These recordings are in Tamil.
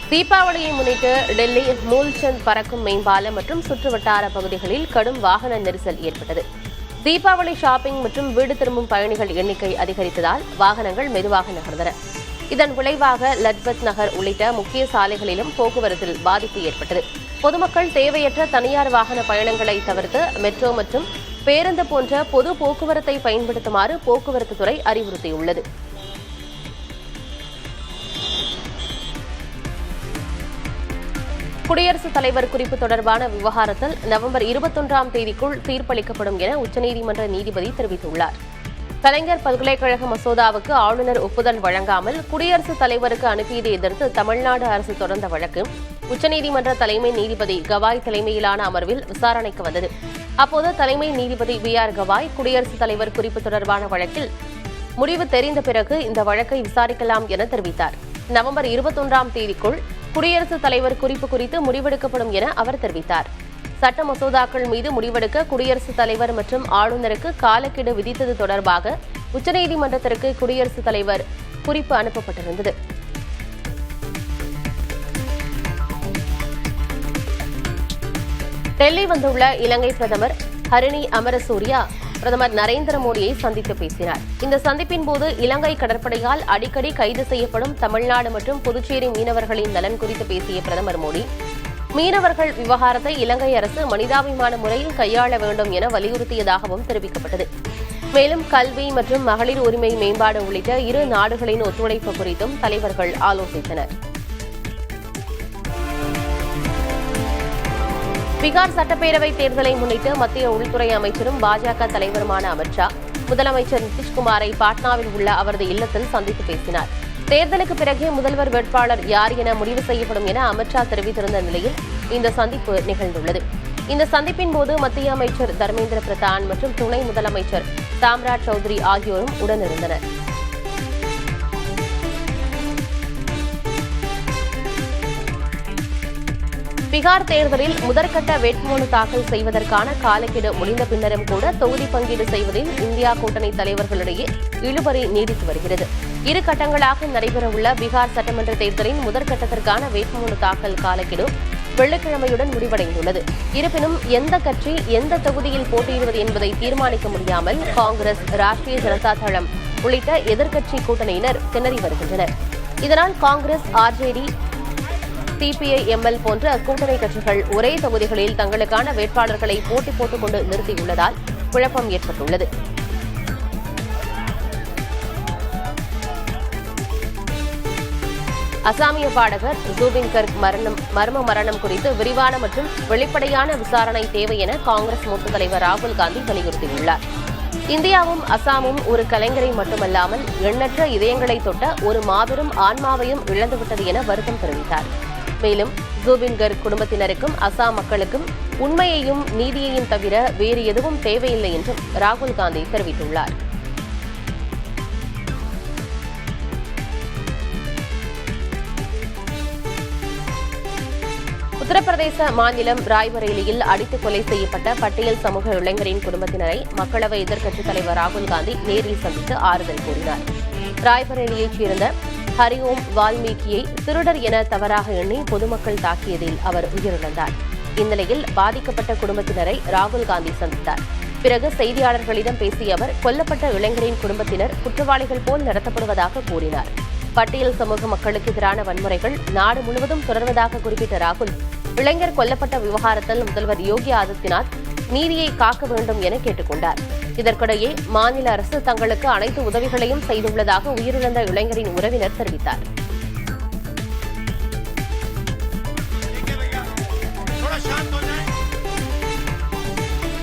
தீபாவளியை முன்னிட்டு டெல்லி மூல்சந்த் பறக்கும் மேம்பாலம் மற்றும் சுற்றுவட்டார பகுதிகளில் கடும் வாகன நெரிசல் ஏற்பட்டது. தீபாவளி ஷாப்பிங் மற்றும் வீடு திரும்பும் பயணிகள் எண்ணிக்கை அதிகரித்ததால் வாகனங்கள் மெதுவாக நகர்ந்தன. இதன் விளைவாக லஜ்பத் நகர் உள்ளிட்ட முக்கிய சாலைகளிலும் போக்குவரத்தில் பாதிப்பு ஏற்பட்டது. பொதுமக்கள் தேவையற்ற தனியார் வாகன பயணங்களை தவிர்த்து மெட்ரோ மற்றும் பேருந்து போன்ற பொது போக்குவரத்தை பயன்படுத்துமாறு போக்குவரத்து துறை அறிவுறுத்தியுள்ளது. குடியரசுத் தலைவர் குறிப்பு தொடர்பான விவகாரத்தில் நவம்பர் 21ஆம் தேதிக்குள் தீர்ப்பளிக்கப்படும் என உச்சநீதிமன்ற நீதிபதி தெரிவித்துள்ளார். கலைஞர் பல்கலைக்கழக மசோதாவுக்கு ஆளுநர் ஒப்புதல் வழங்காமல் குடியரசுத் தலைவருக்கு அனுப்பியதை எதிர்த்து தமிழ்நாடு அரசு தொடர்ந்த வழக்கு உச்சநீதிமன்ற தலைமை நீதிபதி கவாய் தலைமையிலான அமர்வில் விசாரணைக்கு வந்தது. அப்போது தலைமை நீதிபதி BR கவாய் குடியரசுத் தலைவர் குறிப்பு தொடர்பான வழக்கில் முடிவு தெரிந்த பிறகு இந்த வழக்கை விசாரிக்கலாம் என தெரிவித்தார். நவம்பர் 21ஆம் தேதிக்குள் குடியரசுத் தலைவர் குறிப்பு குறித்து முடிவெடுக்கப்படும் என அவர் தெரிவித்தார். சட்ட மசோதாக்கள் மீது முடிவெடுக்க குடியரசுத் தலைவர் மற்றும் ஆளுநருக்கு காலக்கெடு விதித்தது தொடர்பாக உச்சநீதிமன்றத்திற்கு குடியரசுத் தலைவர் குறிப்பு அனுப்பப்பட்டிருந்தது. டெல்லி வந்துள்ள இலங்கை பிரதமர் ஹரிணி அமரசூரியா பிரதமர் நரேந்திர மோடியை சந்தித்து பேசினார். இந்த சந்திப்பின் போது இலங்கை கடற்படையால் அடிக்கடி கைது செய்யப்படும் தமிழ்நாடு மற்றும் புதுச்சேரி மீனவர்களின் நலன் குறித்து பேசிய பிரதமர் மோடி, மீனவர்கள் விவகாரத்தை இலங்கை அரசு மனிதாபிமான முறையில் கையாள வேண்டும் என வலியுறுத்தியதாகவும் தெரிவிக்கப்பட்டது. மேலும் கல்வி மற்றும் மகளிர் உரிமை மேம்பாடு உள்ளிட்ட இரு நாடுகளின் ஒத்துழைப்பு குறித்தும் தலைவர்கள் ஆலோசித்தனர். பீகார் சட்டப்பேரவை தேர்தலை முன்னிட்டு மத்திய உள்துறை அமைச்சரும் பாஜக தலைவருமான அமித்ஷா முதலமைச்சர் நிதிஷ்குமாரை பாட்னாவில் உள்ள அவரது இல்லத்தில் சந்தித்து பேசினார். தேர்தலுக்கு பிறகே முதல்வர் வேட்பாளர் யார் என முடிவு செய்யப்படும் என அமித்ஷா தெரிவித்திருந்த நிலையில் இந்த சந்திப்பு நிகழ்ந்துள்ளது. இந்த சந்திப்பின் போது மத்திய அமைச்சர் தர்மேந்திர பிரதான் மற்றும் துணை முதலமைச்சர் சாம்ராஜ் சௌத்ரி ஆகியோரும் உடனிருந்தனர். பீகார் தேர்தலில் முதற்கட்ட வேட்புமனு தாக்கல் செய்வதற்கான காலக்கெடு முடிந்த பின்னரும் கூட தொகுதி பங்கீடு செய்வதில் இந்தியா கூட்டணி தலைவர்களிடையே இழுபறி நீடித்து வருகிறது. இரு கட்டங்களாக நடைபெறவுள்ள பீகார் சட்டமன்ற தேர்தலின் முதற்கட்டத்திற்கான வேட்புமனு தாக்கல் காலக்கெடு வெள்ளிக்கிழமையுடன் முடிவடைந்துள்ளது. இருப்பினும் எந்த கட்சி எந்த தொகுதியில் போட்டியிடுவது என்பதை தீர்மானிக்க முடியாமல் காங்கிரஸ், ராஷ்டிரிய ஜனதா தளம் உள்ளிட்ட எதிர்க்கட்சி கூட்டணியினர் திணறி வருகின்றனர். இதனால் காங்கிரஸ், RJD, CPI, ML போன்ற கூட்டணி கட்சிகள் ஒரே தொகுதிகளில் தங்களுக்கான வேட்பாளர்களை போட்டி போட்டுக் கொண்டு நிறுத்தியுள்ளதால் குழப்பம் ஏற்பட்டுள்ளது. அசாமிய பாடகர் ஜூபின் கர்க் மர்ம மரணம் குறித்து விரிவான மற்றும் வெளிப்படையான விசாரணை தேவை என காங்கிரஸ் மூத்த தலைவர் ராகுல் காந்தி வலியுறுத்தியுள்ளார். இந்தியாவும் அசாமும் ஒரு கலைஞரை மட்டுமல்லாமல் எண்ணற்ற இதயங்களை தொட்ட ஒரு மாபெரும் ஆன்மாவையும் இழந்துவிட்டது என வருத்தம் தெரிவித்தார். மேலும் ஜூபின் கர்க் குடும்பத்தினருக்கும் அசாம் மக்களுக்கும் உண்மையையும் நீதியையும் தவிர வேறு எதுவும் தேவையில்லை என்றும் ராகுல் காந்தி தெரிவித்துள்ளார். உத்தரப்பிரதேச மாநிலம் ராய்பரேலியில் அடித்து கொலை செய்யப்பட்ட பட்டியல் சமூக இளைஞரின் குடும்பத்தினரை மக்களவை எதிர்க்கட்சித் தலைவர் ராகுல் காந்தி நேரில் சந்தித்து ஆறுதல் கூறினார். ராய்பரேலியைச் சேர்ந்த ஹரிஓம் வால்மீகியை திருடர் என தவறாக எண்ணி பொதுமக்கள் தாக்கியதில் அவர் உயிரிழந்தார். இந்நிலையில் பாதிக்கப்பட்ட குடும்பத்தினரை ராகுல் காந்தி சந்தித்தார். பிறகு செய்தியாளர்களிடம் பேசிய அவர் கொல்லப்பட்ட இளைஞரின் குடும்பத்தினர் குற்றவாளிகள் போல் நடத்தப்படுவதாக கூறினார். பட்டியல் சமூக மக்களுக்கு எதிரான வன்முறைகள் நாடு முழுவதும் தொடர்வதாக குறிப்பிட்ட ராகுல், இளைஞர் கொல்லப்பட்ட விவகாரத்தில் முதல்வர் யோகி ஆதித்யநாத் நீதியை காக்க வேண்டும் என கேட்டுக் கொண்டார். இதற்கிடையே மாநில அரசு தங்களுக்கு அனைத்து உதவிகளையும் செய்துள்ளதாக உயிரிழந்த இளைஞரின் உறவினர் தெரிவித்தார்.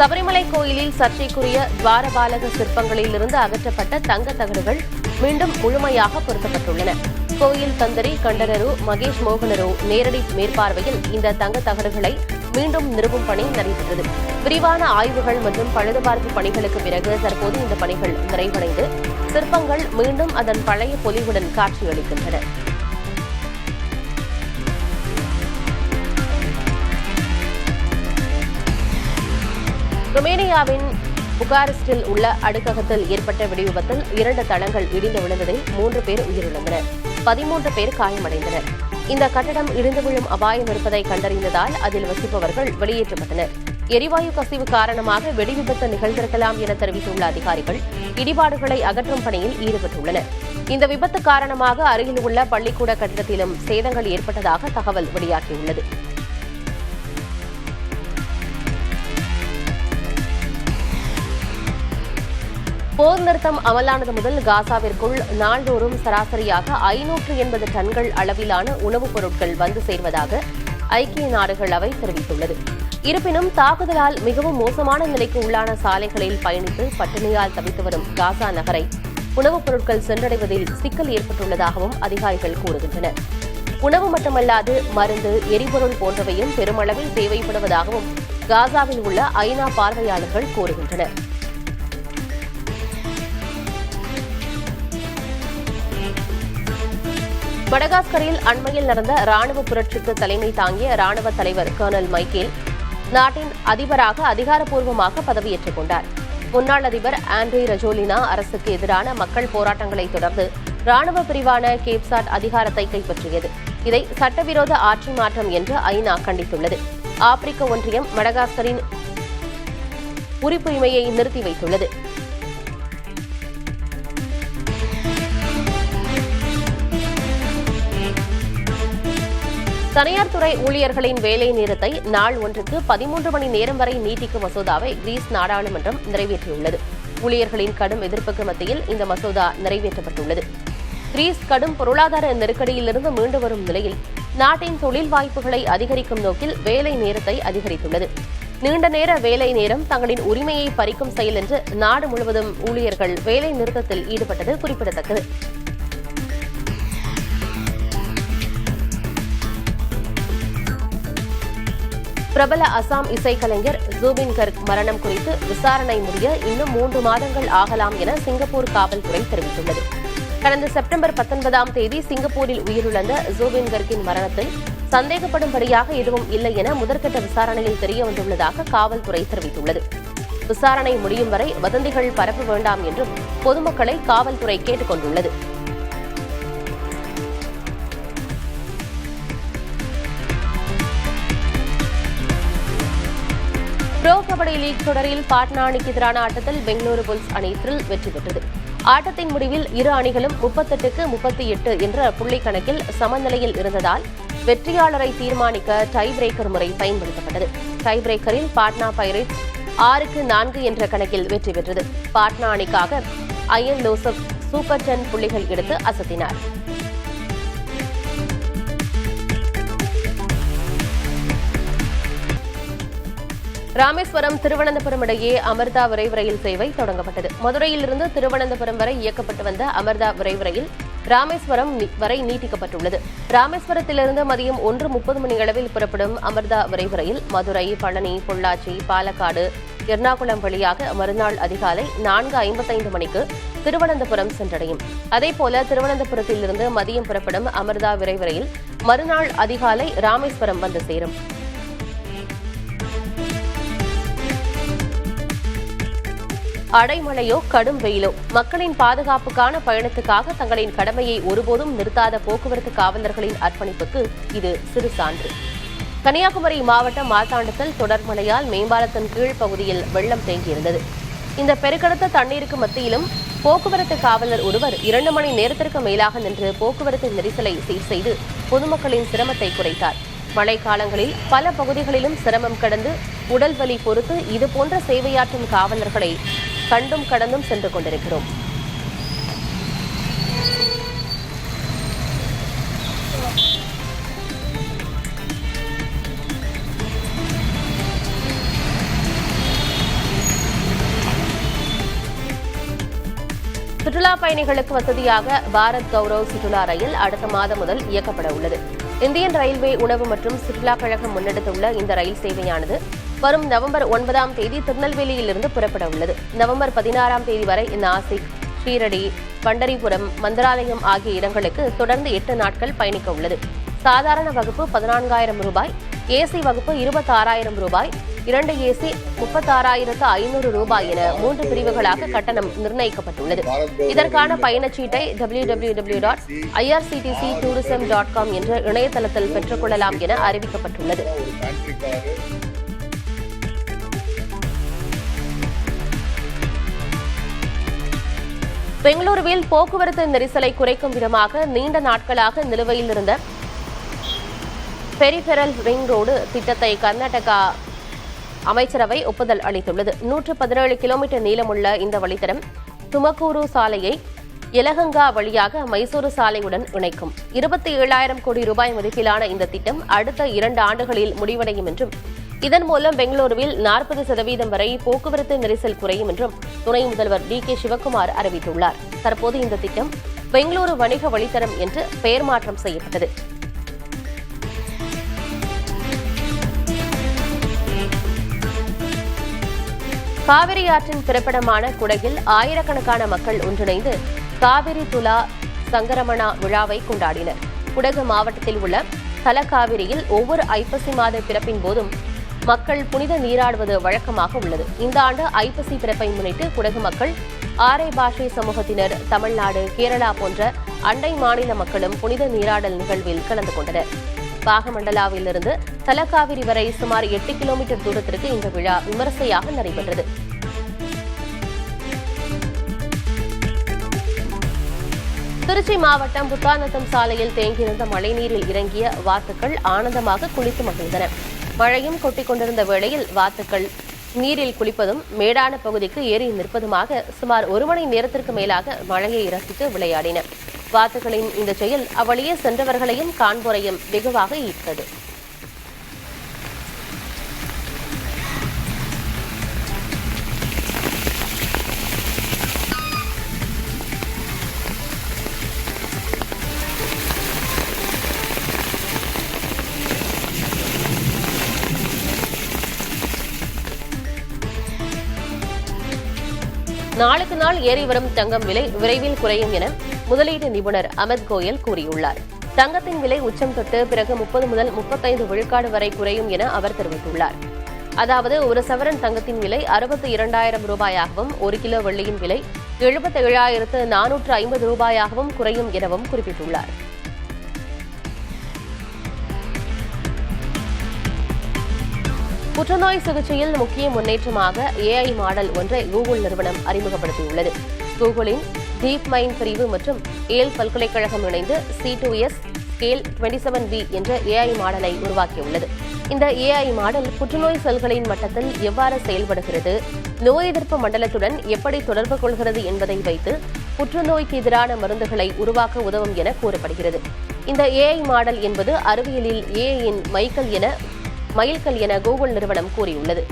சபரிமலை கோயிலில் சர்ச்சைக்குரிய துவாரபாலக சிற்பங்களில் இருந்து அகற்றப்பட்ட தங்க தகடுகள் மீண்டும் முழுமையாக பொருத்தப்பட்டுள்ளன. கோயில் தந்திரி கண்டனரு மகேஷ் மோகனரு நேரடி மேற்பார்வையில் இந்த தங்க தகடுகளை மீண்டும் நிறுவும் பணி நடைபெற்றது. விரிவான ஆய்வுகள் மற்றும் பழுதுபார்ப்பு பணிகளுக்கு பிறகு தற்போது இந்த பணிகள் நிறைவடைந்து சிற்பங்கள் மீண்டும் அதன் பழைய பொலிவுடன் காட்சியளிக்கின்றன. ருமேனியாவின் புகாரெஸ்டில் உள்ள அடுக்ககத்தில் ஏற்பட்ட வெடிவிபத்தில் 2 தளங்கள் இடிந்து விழுந்ததில் 3 பேர் உயிரிழந்தனர், 13 பேர் காயமடைந்தனர். இந்த கட்டடம் இடிந்து விழும் அபாயம் இருப்பதை கண்டறிந்ததால் அதில் வசிப்பவர்கள் வெளியேற்றப்பட்டனர். எரிவாயு கசிவு காரணமாக வெடிவிபத்து நிகழ்ந்திருக்கலாம் என தெரிவித்துள்ள அதிகாரிகள் இடிபாடுகளை அகற்றும் பணியில் ஈடுபட்டுள்ளனர். இந்த விபத்து காரணமாக அருகில் உள்ள பள்ளிக்கூட கட்டிடத்திலும் சேதங்கள் ஏற்பட்டதாக தகவல் வெளியாகியுள்ளது. போர் நிறுத்தம் அமலானது முதல் காசாவிற்குள் நாள்தோறும் சராசரியாக 580 டன்கள் அளவிலான உணவுப் பொருட்கள் வந்து சேர்வதாக ஐக்கிய நாடுகள் அவை தெரிவித்துள்ளது. இருப்பினும் தாக்குதலால் மிகவும் மோசமான நிலைக்கு உள்ளான சாலைகளில் பயணித்து பட்டினியால் தவித்து வரும் காசா நகரை உணவுப் பொருட்கள் சென்றடைவதில் சிக்கல் ஏற்பட்டுள்ளதாகவும் அதிகாரிகள் கூறுகின்றனர். உணவு மட்டுமல்லாது மருந்து, எரிபொருள் போன்றவையும் பெருமளவில் தேவைப்படுவதாகவும் காசாவில் உள்ள ஐநா பார்வையாளர்கள் கூறுகின்றனர். மடகாஸ்கரில் அண்மையில் நடந்த ராணுவ புரட்சிக்கு தலைமை தாங்கிய ராணுவ தலைவர் கர்னல் மைக்கேல் நாட்டின் அதிபராக அதிகாரப்பூர்வமாக பதவியேற்றுக் கொண்டார். முன்னாள் அதிபர் ஆண்ட்ரி ரஜோலினா அரசுக்கு எதிரான மக்கள் போராட்டங்களை தொடர்ந்து ராணுவ பிரிவான கேப்சாட் அதிகாரத்தை கைப்பற்றியது. இதை சட்டவிரோத ஆட்சி மாற்றம் என்று ஐநா கண்டித்துள்ளது. ஆப்பிரிக்க ஒன்றியம் மடகாஸ்கரின் உரிமையை நிறுத்தி வைத்துள்ளது. தனியார் துறை ஊழியர்களின் வேலை நேரத்தை நாள் ஒன்றுக்கு 13 மணி நேரம் வரை நீட்டிக்கும் மசோதாவை கிரீஸ் நாடாளுமன்றம் நிறைவேற்றியுள்ளது. ஊழியர்களின் கடும் எதிர்ப்புக்கு மத்தியில் இந்த மசோதா நிறைவேற்றப்பட்டுள்ளது. கிரீஸ் கடும் பொருளாதார நெருக்கடியிலிருந்து மீண்டு வரும் நிலையில் நாட்டின் தொழில் வாய்ப்புகளை அதிகரிக்கும் நோக்கில் வேலை நேரத்தை அதிகரித்துள்ளது. நீண்ட நேர வேலை நேரம் தங்களின் உரிமையை பறிக்கும் செயல் என்று நாடு முழுவதும் ஊழியர்கள் வேலை நிறுத்தத்தில் ஈடுபட்டது குறிப்பிடத்தக்கது. பிரபல அசாம் இசைக்கலைஞர் ஜூபின் கர்க் மரணம் குறித்து விசாரணை முடிய இன்னும் 3 மாதங்கள் ஆகலாம் என சிங்கப்பூர் காவல்துறை தெரிவித்துள்ளது. கடந்த செப்டம்பர் 19ஆம் தேதி சிங்கப்பூரில் உயிரிழந்த ஜூபின் கர்க்கின் மரணத்தில் சந்தேகப்படும்படியாக எதுவும் இல்லை என முதற்கட்ட விசாரணையில் தெரியவந்துள்ளதாக காவல்துறை தெரிவித்துள்ளது. விசாரணை முடியும் வரை வதந்திகள் பரப்ப வேண்டாம் என்றும் பொதுமக்களை காவல்துறை கேட்டுக் கொண்டுள்ளது. புரோ கபடி லீக் தொடரில் பாட்னா அணிக்கு எதிரான ஆட்டத்தில் பெங்களூரு புல்ஸ் அணி த்ரில் வெற்றி பெற்றது. ஆட்டத்தின் முடிவில் இரு அணிகளும் 38க்கு 38 என்ற புள்ளி கணக்கில் சமநிலையில் இருந்ததால் வெற்றியாளரை தீர்மானிக்க டை பிரேக்கர் முறை பயன்படுத்தப்பட்டது. டை பிரேக்கரில் பாட்னா பைரேட்ஸ் 6க்கு 4 என்ற கணக்கில் வெற்றி பெற்றது. பாட்னா அணிக்காக ஐயன் லோசப் சூப்பர் 10 புள்ளிகள் எடுத்து அசத்தினார். ராமேஸ்வரம் திருவனந்தபுரம் இடையே அமிர்தா விரைவு ரயில் சேவை தொடங்கப்பட்டது. மதுரையிலிருந்து திருவனந்தபுரம் வரை இயக்கப்பட்டு வந்த அமிர்தா விரைவு ரயில் ராமேஸ்வரம் வரை நீட்டிக்கப்பட்டுள்ளது. ராமேஸ்வரத்திலிருந்து மதியம் 1:30 மணியளவில் புறப்படும் அமிர்தா விரைவு ரயில் மதுரை, பழனி, பொள்ளாச்சி, பாலக்காடு, எர்ணாகுளம் வழியாக மறுநாள் அதிகாலை 4:55 மணிக்கு திருவனந்தபுரம் சென்றடையும். அதேபோல திருவனந்தபுரத்திலிருந்து மதியம் புறப்படும் அமிர்தா விரைவு ரயில் மறுநாள் அதிகாலை ராமேஸ்வரம் வந்து சேரும். அடைமழையோ கடும் வெயிலோ மக்களின் பாதுகாப்புக்கான பயணத்துக்காக தங்களின் கடமையை ஒருபோதும் நிறுத்தாத போக்குவரத்து காவலர்களின் அர்ப்பணிப்புக்கு இது சிறு சான்று. கன்னியாகுமரி மாவட்டம் மார்த்தாண்டத்தில் தொடர் மழையால் மேம்பாலத்தின் கீழ் பகுதியில் வெள்ளம் தேங்கியிருந்தது. இந்த பெருக்கெடுத்த தண்ணீருக்கு மத்தியிலும் போக்குவரத்து காவலர் ஒருவர் 2 மணி நேரத்திற்கு மேலாக நின்று போக்குவரத்து நெரிசலை சீர் செய்து பொதுமக்களின் சிரமத்தை குறைத்தார். மழைக்காலங்களில் பல பகுதிகளிலும் சிரமம் கடந்து உடல் வலி பொறுத்து இதுபோன்ற சேவையாற்றும் காவலர்களை கண்டும் கடந்தும் சென்று கொண்டிருக்கிறோம். சுற்றுலா பயணிகளுக்கு வசதியாக பாரத் கௌரவ் சுற்றுலா ரயில் அடுத்த மாதம் முதல் இயக்கப்பட உள்ளது. இந்தியன் ரயில்வே உணவு மற்றும் சுற்றுலா கழகம் முன்னெடுத்துள்ள இந்த ரயில் சேவையானது வரும் நவம்பர் 9ஆம் தேதி திருநெல்வேலியிலிருந்து புறப்பட உள்ளது. நவம்பர் 16ஆம் தேதி வரை நாசிக், ஷீரடி, பண்டரிபுரம், மந்திராலயம் ஆகிய இடங்களுக்கு தொடர்ந்து 8 நாட்கள் பயணிக்க உள்ளது. சாதாரண வகுப்பு 14,000 ரூபாய், ஏசி வகுப்பு 26,000 ரூபாய், 2 ஏசி 36,500 ரூபாய் என 3 பிரிவுகளாக கட்டணம் நிர்ணயிக்கப்பட்டுள்ளது. இதற்கான பயணச்சீட்டை www.irctctourism.com என்ற இணையதளத்தில் பெற்றுக் கொள்ளலாம் என அறிவிக்கப்பட்டுள்ளது. பெங்களூருவில் போக்குவரத்து நெரிசலை குறைக்கும் விதமாக நீண்ட நாட்களாக நிலுவையில் இருந்த பெரிஃபெரல் ரிங் ரோடு திட்டத்தை கர்நாடகா அமைச்சரவை ஒப்புதல் அளித்துள்ளது. 117 கிலோமீட்டர் நீளமுள்ள இந்த வழித்தடம் துமக்கூரு சாலையை எலகங்கா வழியாக மைசூரு சாலையுடன் இணைக்கும். 27,000 கோடி ரூபாய் மதிப்பிலான இந்த திட்டம் அடுத்த 2 ஆண்டுகளில் முடிவடையும் என்றும் இதன் மூலம் பெங்களூருவில் 40% வரை போக்குவரத்து நெரிசல் குறையும் என்றும் துணை முதல்வர் DK சிவக்குமார் அறிவித்துள்ளார். தற்போது இந்த திட்டம் பெங்களூரு வணிக வழித்தடம் என்று பெயர் மாற்றம் செய்யப்பட்டது. காவிரி ஆற்றின் பிறப்பிடமான குடகில் ஆயிரக்கணக்கான மக்கள் ஒன்றிணைந்து காவிரி துலா சங்கரமணா விழாவை கொண்டாடினர். குடகு மாவட்டத்தில் உள்ள தலக்காவிரியில் ஒவ்வொரு ஐப்பசி மாத பிறப்பின் போதும் மக்கள் புனித நீராடுவது வழக்கமாக உள்ளது. இந்த ஆண்டு ஐப்பசி பிறப்பை முன்னிட்டு குடகு மக்கள் ஆரை பாஷை சமூகத்தினர், தமிழ்நாடு, கேரளா போன்ற அண்டை மாநில மக்களும் புனித நீராடல் நிகழ்வில் கலந்து கொண்டனர். பாகமண்டலாவிலிருந்து தலக்காவிரி வரை சுமார் 8 கிலோமீட்டர் தூரத்திற்கு இந்த விழா விமரிசையாக நடைபெற்றது. திருச்சி மாவட்டம் புத்தாநத்தம் சாலையில் தேங்கியிருந்த மழைநீரில் இறங்கிய வாத்துக்கள் ஆனந்தமாக குளித்து மகிழ்ந்தன. மழையும் கொட்டிக் கொண்டிருந்த வேளையில் வாத்துக்கள் நீரில் குளிப்பதும் மேடான பகுதிக்கு ஏறி நிற்பதுமாக சுமார் 1 மணி நேரத்திற்கு மேலாக மழையை ரசித்து விளையாடின. வாத்துக்களின் இந்த செயல் அவ்வழியே சென்றவர்களையும் காண்போரையும் வெகுவாக ஈர்த்தது. நாளுக்கு நாள் ஏறி வரும் தங்கம் விலை விரைவில் குறையும் என முதலீட்டு நிபுணர் அமித் கோயல் கூறியுள்ளார். தங்கத்தின் விலை உச்சம் தொட்டு பிறகு 30 முதல் 35 விழுக்காடு வரை குறையும் என அவர் தெரிவித்துள்ளார். அதாவது ஒரு சவரன் தங்கத்தின் விலை 62,000 ரூபாயாகவும் 1 கிலோ வெள்ளியின் விலை 77,450 ரூபாயாகவும் குறையும் எனவும் குறிப்பிட்டுள்ளார். புற்றுநோய் சிகிச்சையில் முக்கிய முன்னேற்றமாக AI மாடல் ஒன்றை கூகுள் நிறுவனம் அறிமுகப்படுத்தியுள்ளது. கூகுளின் டீப் மைண்ட் பிரிவு மற்றும் ஏல் பல்கலைக்கழகம் இணைந்து C2S ஸ்கேல் 27B என்ற AI மாடலை உருவாக்கியுள்ளது. இந்த AI மாடல் புற்றுநோய் செல்களின் மட்டத்தில் எவ்வாறு செயல்படுகிறது, நோய் எதிர்ப்பு மண்டலத்துடன் எப்படி தொடர்பு கொள்கிறது என்பதை வைத்து புற்றுநோய்க்கு எதிரான மருந்துகளை உருவாக்க உதவும் என கூறப்படுகிறது. இந்த AI மாடல் என்பது அறிவியலில் AI-யின் மைல்கல் என கூகுள் நிறுவனம் கூறியுள்ளது.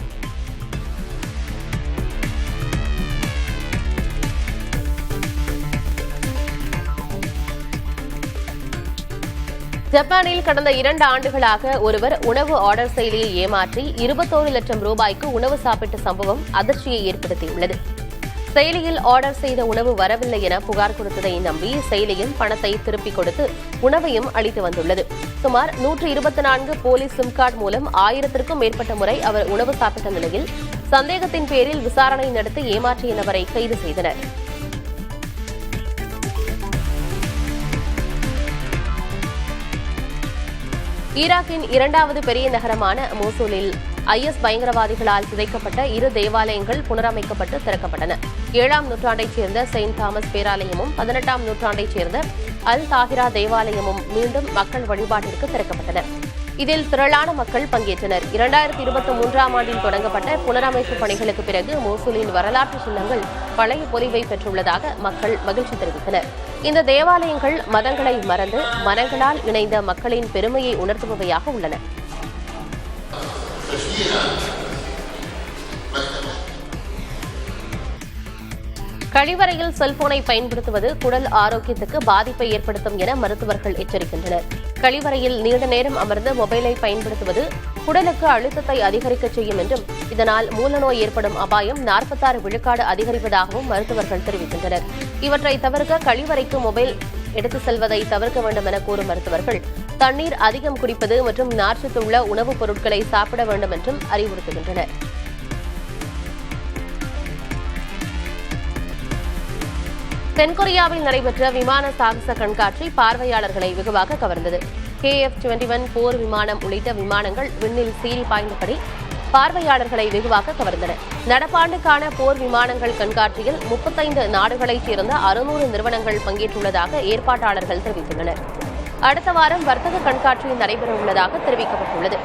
ஜப்பானில் கடந்த 2 ஆண்டுகளாக ஒருவர் உணவு ஆர்டர் செயலியை ஏமாற்றி 21 லட்சம் ரூபாய்க்கு உணவு சாப்பிட்ட சம்பவம் அதிர்ச்சியை ஏற்படுத்தியுள்ளது. செயலியில் ஆர்டர் செய்த உணவு வரவில்லை என புகார் கொடுத்ததை நம்பி செயலியும் பணத்தை திருப்பிக் கொடுத்து உணவையும் அளித்து வந்துள்ளது. சுமார் 124 போலி சிம் கார்டு மூலம் 1000க்கும் மேற்பட்ட முறை அவர் உணவு சாப்பிட்ட நிலையில் சந்தேகத்தின் பேரில் விசாரணை நடத்தி ஏமாற்றிய நபரை கைது செய்தனர். ஈராக்கின் 2வது பெரிய நகரமான மோசூலில் IS பயங்கரவாதிகளால் சிதைக்கப்பட்ட 2 தேவாலயங்கள் புனரமைக்கப்பட்டு திறக்கப்பட்டன. 7ஆம் நூற்றாண்டைச் சேர்ந்த செயின்ட் தாமஸ் பேராலயமும் 18ஆம் நூற்றாண்டைச் சேர்ந்த அல் தாஹிரா தேவாலயமும் மீண்டும் மக்கள் வழிபாட்டிற்கு திறக்கப்பட்டன. இதில் திரளான மக்கள் பங்கேற்றனர். 2023ஆம் ஆண்டில் தொடங்கப்பட்ட புனரமைப்பு பணிகளுக்கு பிறகு மோசூலின் வரலாற்று சின்னங்கள் பழைய பொலிவை பெற்றுள்ளதாக மக்கள் மகிழ்ச்சி தெரிவித்தனர். இந்த தேவாலயங்கள் மதங்களை மறந்து மனங்களால் இணைந்த மக்களின் பெருமையை உணர்த்துபவையாக உள்ளன. கழிவறையில் செல்போனை பயன்படுத்துவது குடல் ஆரோக்கியத்துக்கு பாதிப்பை ஏற்படுத்தும் என மருத்துவர்கள் எச்சரிக்கின்றனர். கழிவறையில் நீண்ட நேரம் அமர்ந்து மொபைலை பயன்படுத்துவது குடலுக்கு அழுத்தத்தை அதிகரிக்க செய்யும் என்றும் இதனால் மூலநோய் ஏற்படும் அபாயம் 46 விழுக்காடு அதிகரிப்பதாகவும் மருத்துவர்கள் தெரிவிக்கின்றனர். இவற்றை தவிர்க்க கழிவறைக்கு மொபைல் எடுத்து செல்வதை தவிர்க்க வேண்டும் என கூறும் மருத்துவர்கள் தண்ணீர் அதிகம் குடிப்பது மற்றும் நார்ச்சத்துள்ள உணவுப் பொருட்களை சாப்பிட வேண்டும் என்றும் அறிவுறுத்துகின்றனர். தென்கொரியாவில் நடைபெற்ற விமான சாகச கண்காட்சி பார்வையாளர்களை வெகுவாக கவர்ந்தது. KF-21 போர் விமானம் உள்ளிட்ட விமானங்கள் விண்ணில் சீறி பாய்ந்தபடி பார்வையாளர்களை வெகுவாக கவர்ந்தன. நடப்பாண்டுக்கான போர் விமானங்கள் கண்காட்சியில் 35 நாடுகளைச் சேர்ந்த 600 நிறுவனங்கள் பங்கேற்றுள்ளதாக ஏற்பாட்டாளர்கள் தெரிவித்துள்ளனர். அடுத்த வாரம் வர்த்தக கண்காட்சி நடைபெறவுள்ளதாக தெரிவிக்கப்பட்டுள்ளது.